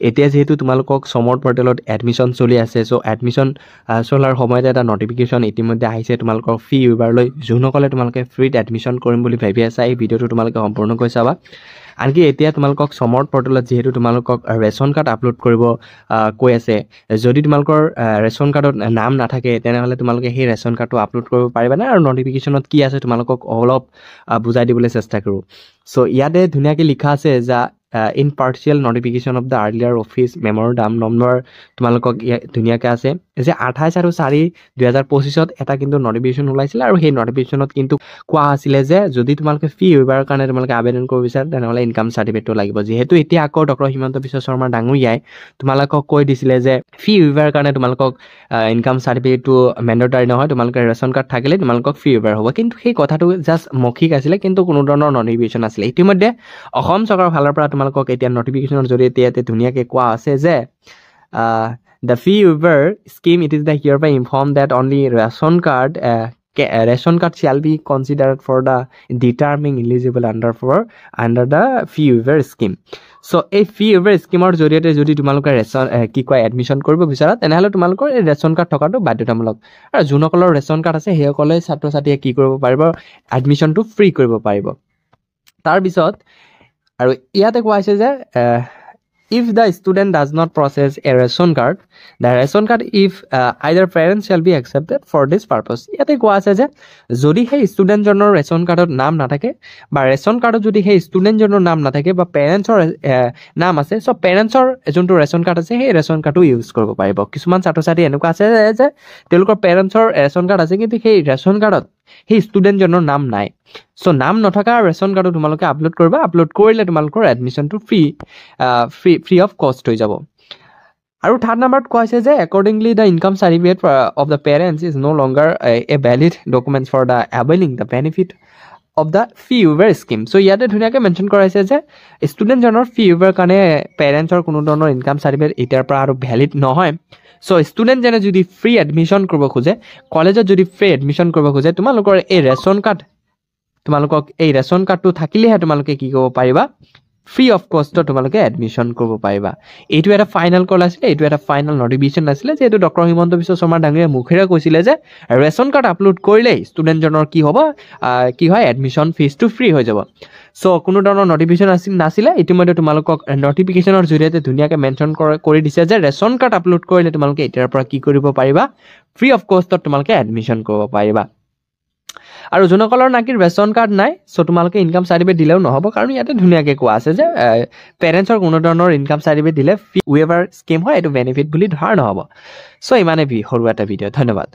এতিয়া যেহেতু তোমালোকক সমৰ্থ পৰ্টেলত এডমিশ্যন চলি আছে সো এডমিশ্যন চলাৰ সময়তে এটা নটিফিকেশ্যন ইতিমধ্যে আহিছে তোমালোকৰ ফি ৱেইভাৰলৈ যোনসকলে তোমালোকে ফ্ৰীত এডমিশ্যন কৰিম বুলি ভাবি আছা এই ভিডিঅ'টো তোমালোকে সম্পূৰ্ণকৈ চাবা আনকি এতিয়া তোমালোকক সমৰ্থ পৰ্টেলত যেহেতু তোমালোকক ৰেচন কাৰ্ড আপলোড কৰিব কৈ আছে যদি তোমালোকৰ ৰেচন কাৰ্ডত নাম নাথাকে তেনেহলে তোমালোকে সেই ৰেচন কাৰ্ডটো আপলোড কৰিব পাৰিবা না আৰু নটিফিকেশ্যনত কি আছে তোমালোকক অলপ বুজাই দিবলৈ চেষ্টা কৰো সো ইয়াতে ধুনীয়াকৈ লিখা আছে যে in partial notification of the earlier office memorandum number তোমালোকক ধুনীয়াকৈ আছে যে 28 আৰু 4 2025 এটা কিন্তু নটিফিকেশ্যন ওলাইছিল আৰু সেই নটিফিকেশ্যনত কিন্তু কোৱা আছিল যে যদি তোমালোকে ফি ৱেইভাৰৰ কাৰণে তোমালোকে আবেদন কৰিব বিচাৰা তেনেহলে ইনকাম সাৰ্টিফিকেটটো লাগিব যেহেতু এতিয়া আকৌ ডক্টৰ হিমন্ত বিশ্ব শৰ্মা ডাঙৰীয়াই তোমালোকক কৈ দিছিলে যে ফি ৱেইভাৰৰ কাৰণে তোমালোকক ইনকাম সাৰ্টিফিকেটটো মেন্ডেটৰী নহয় তোমালোকে ৰেচন কাৰ্ড থাকিলে তোমালোকক ফি ৱেইভাৰ হ'ব কিন্তু সেই কথাটো জাস্ট মৌখিক আছিল কিন্তু কোনো ধৰণৰ নটিফিকেশ্যন আছিল ইতিমধ্যে অসম চৰকাৰৰ ফালৰ পৰা তোমালোকক এতিয়া নটিফিকেশ্যনৰ জৰিয়তে ইয়াতে ধুনীয়াকৈ কোৱা আছে যে the fee waiver scheme it is the hereby informed that only ration card shall be considered for the determining eligible under the fee waiver scheme so a fee waiver scheme or জৰিয়তে যদি তোমালোকে ration কি কয় admission কৰিব বিচাৰা তেনেহলে তোমালোকৰ এই ৰেচন কাৰ্ড থকাটো বাধ্যতামূলক আৰু যোনসকলৰ ৰেচন কাৰ্ড আছে সেইসকলে ছাত্ৰ ছাত্ৰীয়ে কি কৰিব পাৰিব এডমিশ্যনটো ফ্ৰী কৰিব পাৰিব তাৰ পিছত আৰু ইয়াতে কোৱা হৈছে যে if the student does not process a ration card the ration card if either parents shall be accepted for this purpose ইয়াতে কোৱা আছে যে যদি সেই ষ্টুডেন্ট জনৰ ৰেচন কাৰ্ডত নাম নাথাকে বা ৰেচন কাৰ্ডত যদি সেই ষ্টুডেন্ট জনৰ নাম নাথাকে বা পেৰেন্টছৰ নাম আছে সো পেৰেন্টছৰ যোনটো ৰেচন কাৰ্ড আছে সেই ৰেচন কাৰ্ডটো ইউজ কৰিব পাৰিব কিছুমান ছাত্ৰ ছাত্ৰী এনেকুৱা আছে যে তেওঁলোকৰ পেৰেন্টছৰ ৰেচন কাৰ্ড আছে কিন্তু সেই ৰেচন কাৰ্ডত সেই ষ্টুডেন্ট জনৰ নাম নাই সো নাম নথকা ৰেচন কাৰ্ডটো তোমালোকে আপলোড কৰিবা আপলোড কৰিলে তোমালোকৰ এডমিশ্যনটো ফ্ৰী অফ কষ্ট হৈ যাব আৰু থাৰ্ড নাম্বাৰত কোৱা হৈছে যে accordingly the income certificate of the parents is no longer a valid document for the availing the benefit of the fee waiver scheme so ইয়াতে ধুনীয়াকৈ মেনশ্যন কৰা হৈছে যে ষ্টুডেন্ট জনৰ ফি ৱেইভাৰ কাৰণে পেৰেন্টছৰ কোনো ধৰণৰ ইনকাম সাৰ্টিফিকেট এতিয়াৰ পৰা আৰু ভ্যালিড নহয় সো ষ্টুডেন্ট জনে যদি ফ্ৰী এডমিশ্যন কৰিব খোজে কলেজত যদি ফ্ৰী এডমিশ্যন কৰিব খোজে তোমালোকৰ এই ৰেচন কাৰ্ডটো থাকিলেহে তোমালোকে কি কৰিব পাৰিবা ফ্ৰী অফ কষ্ট তোমালোকে এডমিশ্যন কৰিব পাৰিবা এইটো এটা ফাইনাল কল আছিল এইটো এটা ফাইনাল নটিফিকেশ্যন আছিল যেটো ডক্টৰ হিমন্ত বিশ্ব শৰ্মা ডাঙৰীয়াই মুখেৰে কৈছিলে যে ৰেচন কাৰ্ড আপলোড কৰিলে ষ্টুডেন্ট জনৰ কি হ'ব কি হয় এডমিশ্যন ফিজটো ফ্ৰী হৈ যাব সো কোনো ধৰণৰ নটিফিকেশ্যন নাছিলে ইতিমধ্যে তোমালোকক নটিফিকেশ্যনৰ জৰিয়তে ধুনীয়াকৈ মেনশ্যন কৰি দিছে যে ৰেচন কাৰ্ড আপলোড কৰিলে তোমালোকে এতিয়াৰ পৰা কি কৰিব পাৰিবা ফ্ৰী অফ কষ্টত তোমালোকে এডমিশ্যন কৰিব পাৰিবা আৰু যোনসকলৰ নাকি ৰেচন কাৰ্ড নাই সো তোমালোকে ইনকাম সাৰ্টিফিকেট দিলেও নহব কাৰণ ইয়াতে ধুনীয়াকৈ কোৱা আছে যে পেৰেন্টছৰ কোনো ধৰণৰ ইনকাম সাৰ্টিফিকেট দিলে ফি ৱেইভাৰ স্কিম হয় এটো বেনিফিট বুলি ধৰা নহব সো ইমানে সৰু এটা ভিডিঅ' ধন্যবাদ